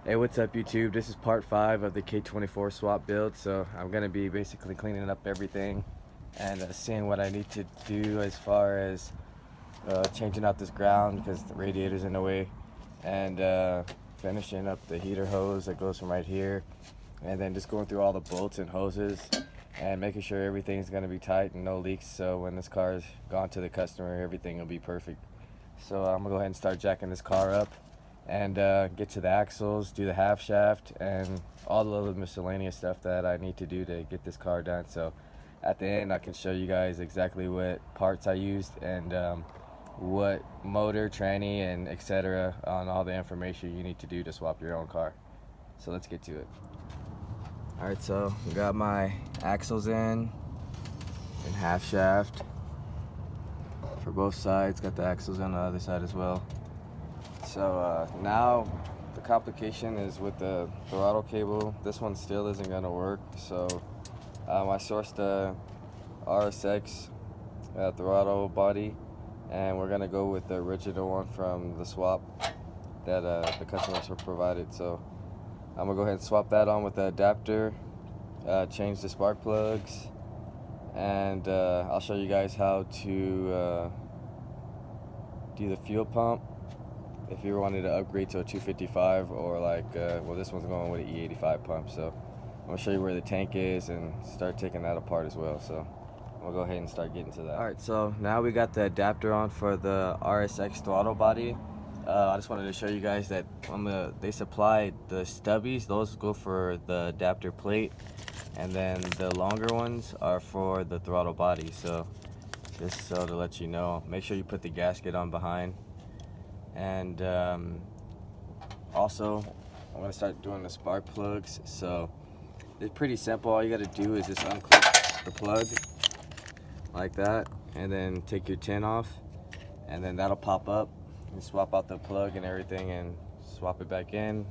Hey, what's up YouTube? This is part 5 of the K24 swap build. So I'm going to be basically cleaning up everything and seeing what I need to do as far as changing out this ground because the radiator's in the way, and finishing up the heater hose that goes from right here, and then just going through all the bolts and hoses and making sure everything's going to be tight and no leaks, so when this car is gone to the customer everything will be perfect. So I'm going to go ahead and start jacking this car up and get to the axles, do the half shaft, and all the little miscellaneous stuff that I need to do to get this car done. So at the end I can show you guys exactly what parts I used and what motor, tranny, and etc. on all the information you need to do to swap your own car. So let's get to it. Alright, so got my axles in and half shaft for both sides, got the axles on the other side as well. So now the complication is with the throttle cable. This one still isn't going to work, so I sourced the RSX throttle body, and we're going to go with the original one from the swap that the customers were provided. So I'm going to go ahead and swap that on with the adapter, change the spark plugs, and I'll show you guys how to do the fuel pump if you wanted to upgrade to a 255 or well, this one's going with an E85 pump. So I'm going to show you where the tank is and start taking that apart as well. So we'll go ahead and start getting to that. Alright, so now we got the adapter on for the RSX throttle body. I just wanted to show you guys that they supply the stubbies. Those go for the adapter plate, and then the longer ones are for the throttle body. So just so to let you know, make sure you put the gasket on behind. And also I'm going to start doing the spark plugs. So it's pretty simple. All you got to do is just unclip the plug like that, and then take your tin off, and then that'll pop up. You swap out the plug and everything and swap it back in,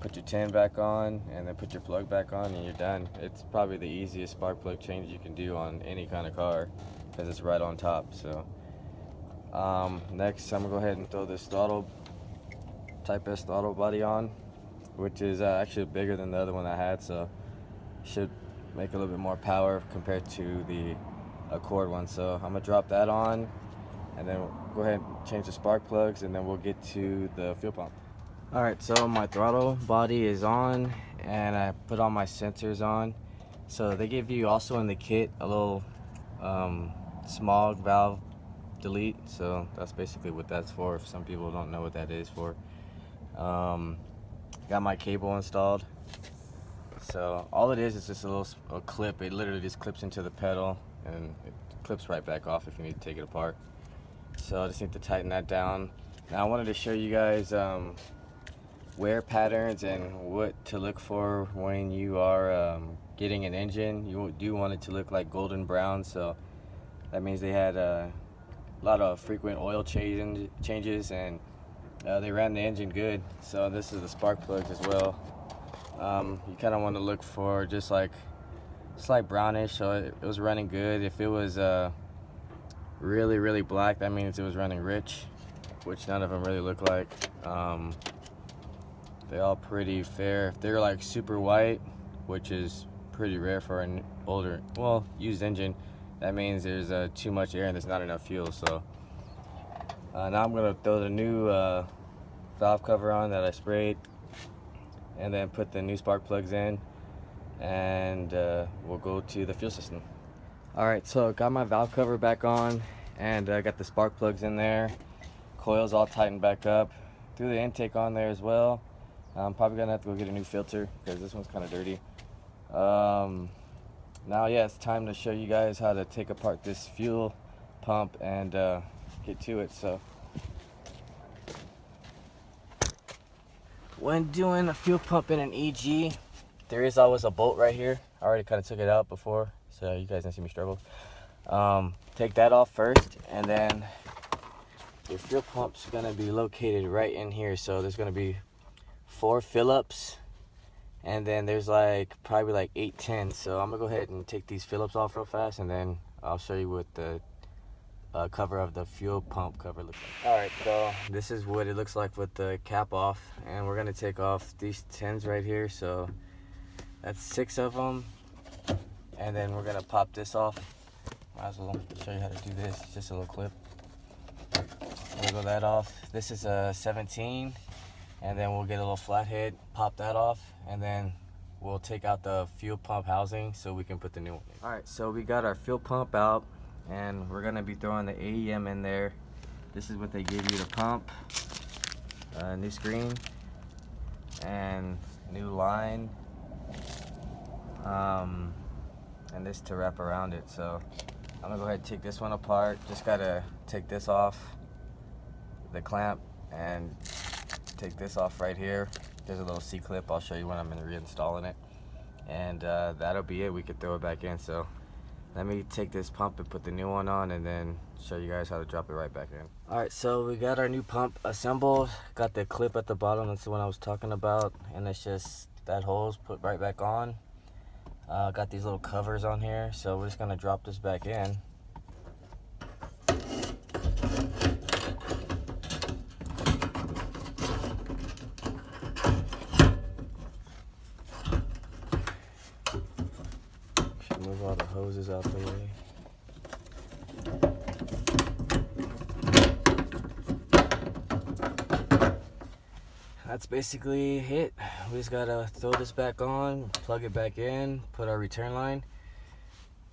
put your tin back on, and then put your plug back on, and you're done. It's probably the easiest spark plug change you can do on any kind of car because it's right on top. So next I'm gonna go ahead and throw this throttle Type S throttle body on, which is actually bigger than the other one I had, so should make a little bit more power compared to the Accord one. So I'm gonna drop that on, and then we'll go ahead and change the spark plugs, and then we'll get to the fuel pump. Alright, so my throttle body is on, and I put all my sensors on. So they give you also in the kit a little small valve delete, so that's basically what that's for if some people don't know what that is for. Got my cable installed. So all it is just a clip. It literally just clips into the pedal and it clips right back off if you need to take it apart. So I just need to tighten that down. Now I wanted to show you guys wear patterns and what to look for when you are getting an engine. You do want it to look like golden brown, so that means they had a lot of frequent oil changes, and they ran the engine good. So this is the spark plugs as well. You kind of want to look for just like slight brownish, so it was running good. If it was really black, that means it was running rich, which none of them really look like. They all pretty fair. If they're like super white, which is pretty rare for an older, well, used engine, that means there's too much air and there's not enough fuel. So now I'm gonna throw the new valve cover on that I sprayed, and then put the new spark plugs in, and we'll go to the fuel system. Alright, so got my valve cover back on, and I got the spark plugs in there. Coils all tightened back up. Threw the intake on there as well. I'm probably gonna have to go get a new filter because this one's kind of dirty. Now, yeah, it's time to show you guys how to take apart this fuel pump and get to it. So when doing a fuel pump in an EG, there is always a bolt right here. I already kind of took it out before, so you guys didn't see me struggle. Take that off first, and then your fuel pump's gonna be located right in here. So there's gonna be 4 Phillips, and then there's probably like 8 tins. So I'm gonna go ahead and take these Phillips off real fast, and then I'll show you what the cover of the fuel pump cover looks like. Alright, so this is what it looks like with the cap off, and we're gonna take off these tins right here. So that's 6 of them, and then we're gonna pop this off. Might as well show you how to do this. It's just a little clip. Wiggle that off. This is a 17, and then we'll get a little flathead, pop that off, and then we'll take out the fuel pump housing so we can put the new one in. Alright, so we got our fuel pump out, and we're gonna be throwing the AEM in there. This is what they give you to pump. New screen and new line, and this to wrap around it. So I'm gonna go ahead and take this one apart. Just gotta take this off, the clamp, and take this off right here. There's a little C-clip. I'll show you when I'm reinstalling it, and that'll be it. We could throw it back in. So let me take this pump and put the new one on, and then show you guys how to drop it right back in. Alright, so we got our new pump assembled. Got the clip at the bottom, that's the one I was talking about, and it's just that hole's put right back on. Got these little covers on here, so we're just gonna drop this back in. Should move all the hoses out the way. That's basically it. We just gotta throw this back on, plug it back in, put our return line,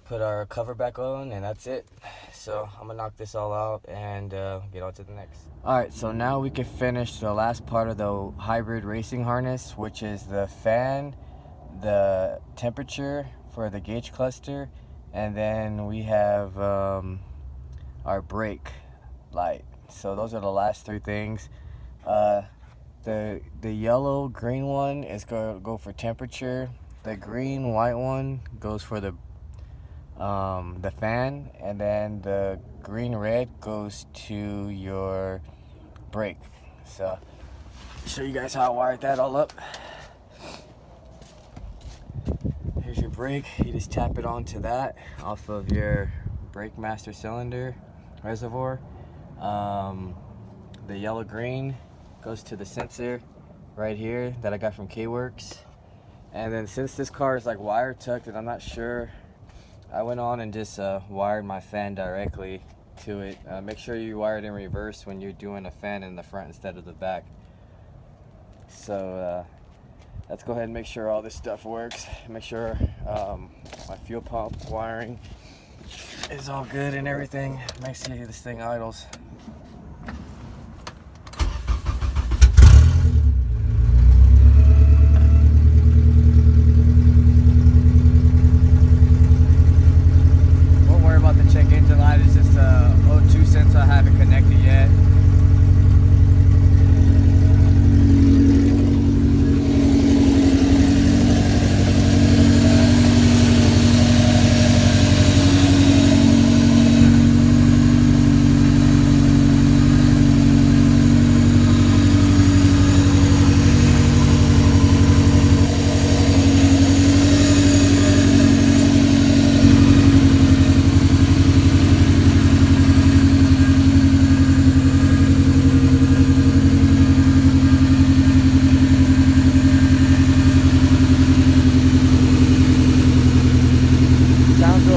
put our cover back on, and that's it. So I'm gonna knock this all out and get on to the next. Alright, so now we can finish the last part of the hybrid racing harness, which is the fan, the temperature for the gauge cluster, and then we have our brake light. So those are the last 3 things. The yellow green one is going to go for temperature. The green white one goes for the fan, and then the green red goes to your brake. So show you guys how I wired that all up. Here's your brake. You just tap it onto that off of your brake master cylinder reservoir. The yellow green goes to the sensor right here that I got from K-Works. And then since this car is like wire tucked and I'm not sure, I went on and just wired my fan directly to it. Make sure you wire it in reverse when you're doing a fan in the front instead of the back. So let's go ahead and make sure all this stuff works. Make sure my fuel pump wiring is all good and everything. Make sure this thing idles.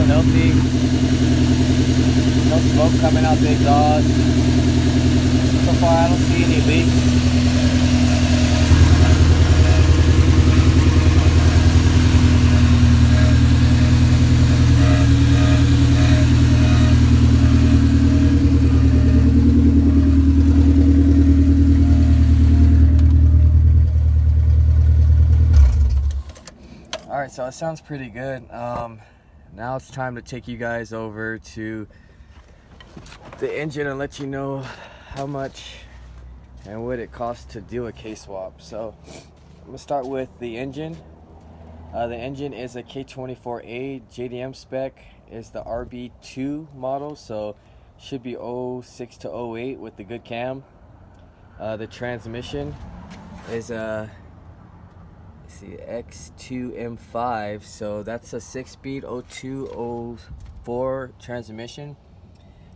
Healthy. No smoke coming out the exhaust. So far I don't see any leaks. Alright, so it sounds pretty good. Now it's time to take you guys over to the engine and let you know how much and what it costs to do a K-swap. So I'm going to start with the engine. The engine is a K24A JDM spec. It's the RB2 model, so should be 06 to 08 with the good cam. The transmission is a X2M5, so that's a 6-speed 0204 transmission.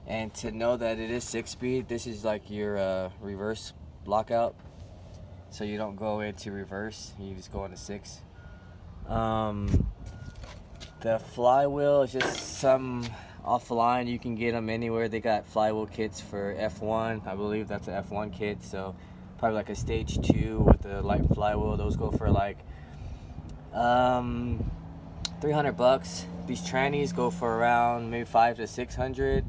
And to know that it is 6-speed, this is like your reverse lockout. So you don't go into reverse, you just go into 6. The flywheel is just some off the line. You can get them anywhere. They got flywheel kits for F1. I believe that's an F1 kit. So probably like a stage 2 with the light flywheel. Those go for like $300. These trannies go for around maybe 500 to 600,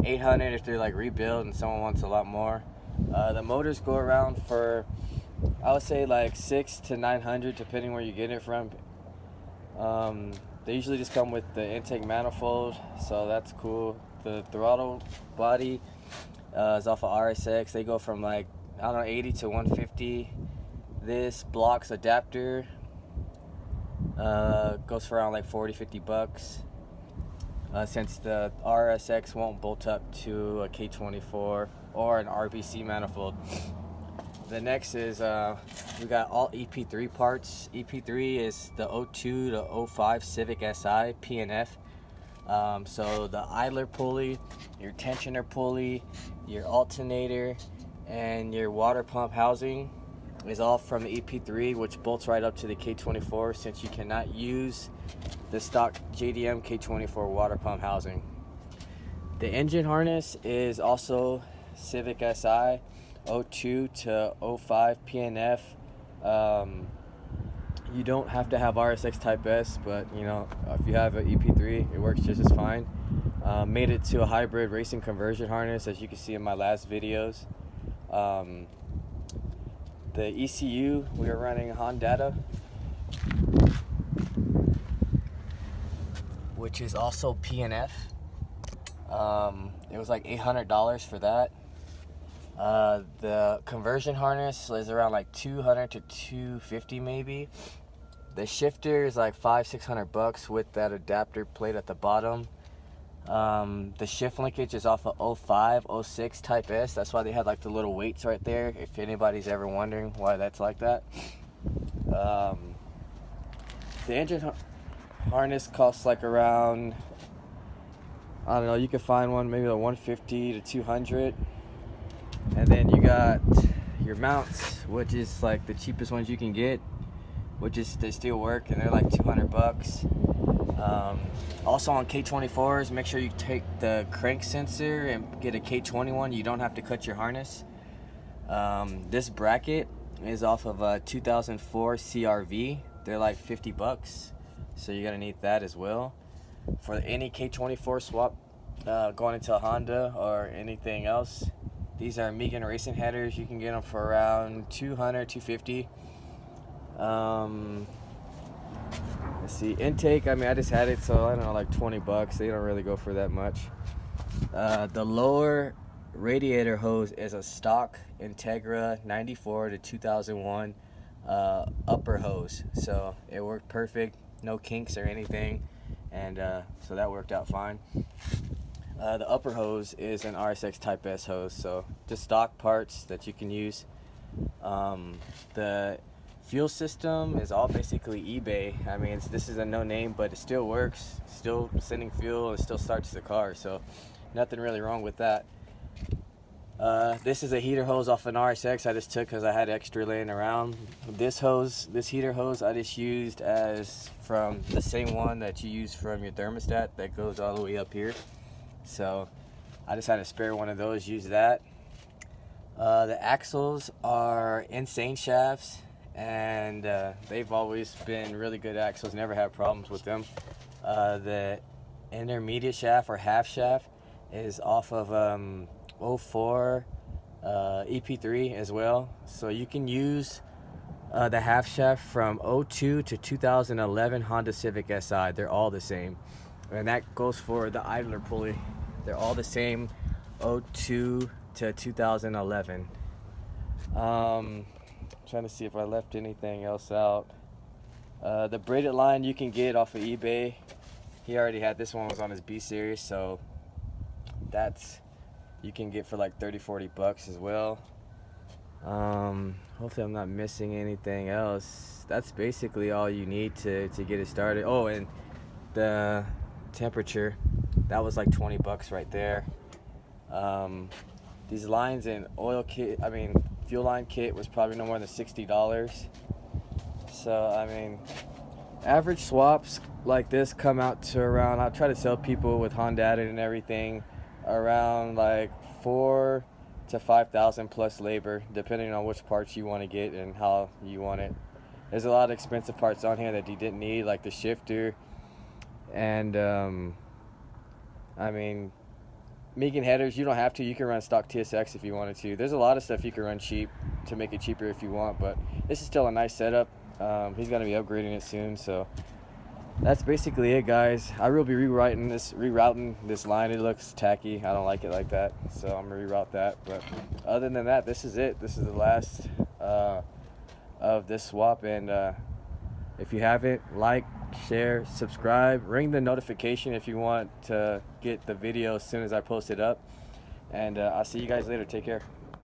800 if they're like rebuilt and someone wants a lot more. The motors go around for, I would say, like 600 to 900 depending where you get it from. They usually just come with the intake manifold, so that's cool. The throttle body is off of RSX. They go from like, I don't know, 80 to 150. This blocks adapter goes for around like 40-50 bucks. Since the RSX won't bolt up to a K24 or an RBC manifold. The next is we got all EP3 parts. EP3 is the 02 to 05 Civic SI PNF. So the idler pulley, your tensioner pulley, your alternator, and your water pump housing is all from the EP3, which bolts right up to the K24 since you cannot use the stock JDM K24 water pump housing. The engine harness is also Civic SI 02 to 05 PNF. You don't have to have RSX Type S, but you know, if you have an EP3, it works just as fine. Made it to a hybrid racing conversion harness, as you can see in my last videos. The ECU, we are running Honda, which is also PNF. It was like $800 for that. The conversion harness is around like 200 to 250 maybe. The shifter is like 500-600 bucks with that adapter plate at the bottom. The shift linkage is off of 05, 06 Type S. That's why they had like the little weights right there, if anybody's ever wondering why that's like that. The engine harness costs like around, I don't know, you can find one maybe like 150 to 200. And then you got your mounts, which is like the cheapest ones you can get, which is, they still work and they're like 200 bucks. Also on K24s, make sure you take the crank sensor and get a K21. You don't have to cut your harness. This bracket is off of a 2004 CRV. They're like 50 bucks, so you're gonna need that as well. For any K24 swap going into a Honda or anything else, these are Megan racing headers. You can get them for around 200, 250. Let's see, intake, I mean, I just had it, so I don't know, like 20 bucks. They don't really go for that much. The lower radiator hose is a stock Integra 94 to 2001 upper hose. So it worked perfect, no kinks or anything, and so that worked out fine. The upper hose is an RSX Type S hose, so just stock parts that you can use. The fuel system is all basically eBay. I mean, this is a no name, but it still works, still sending fuel, and still starts the car, so nothing really wrong with that. This is a heater hose off an RSX I just took because I had extra laying around. This heater hose I just used as from the same one that you use from your thermostat that goes all the way up here. So I just had a spare one of those, use that. The axles are Insane shafts, and they've always been really good axles, never had problems with them. The intermediate shaft or half shaft is off of 04 EP3 as well, so you can use the half shaft from 02 to 2011 Honda Civic Si. They're all the same, and that goes for the idler pulley. They're all the same, 02 to 2011. Trying to see if I left anything else out. The braided line you can get off of eBay. He already had this one, was on his B series, so that's you can get for like 30-40 bucks as well. Hopefully I'm not missing anything else. That's basically all you need to get it started. Oh, and the temperature, that was like 20 bucks right there. These lines and oil kit, fuel line kit was probably no more than $60. So, average swaps like this come out to around, I'll try to sell people with Honda added and everything, around like 4 to 5,000 plus labor, depending on which parts you want to get and how you want it. There's a lot of expensive parts on here that you didn't need, like the shifter, and Megan headers, you don't have to. You can run stock TSX if you wanted to. There's a lot of stuff you can run cheap to make it cheaper if you want, but this is still a nice setup. He's going to be upgrading it soon, so that's basically it, guys. I will be rerouting this line. It looks tacky. I don't like it like that, so I'm going to reroute that. But other than that, this is it. This is the last of this swap, and if you haven't, like, share, subscribe, ring the notification if you want to get the video as soon as I post it up. And I'll see you guys later. Take care.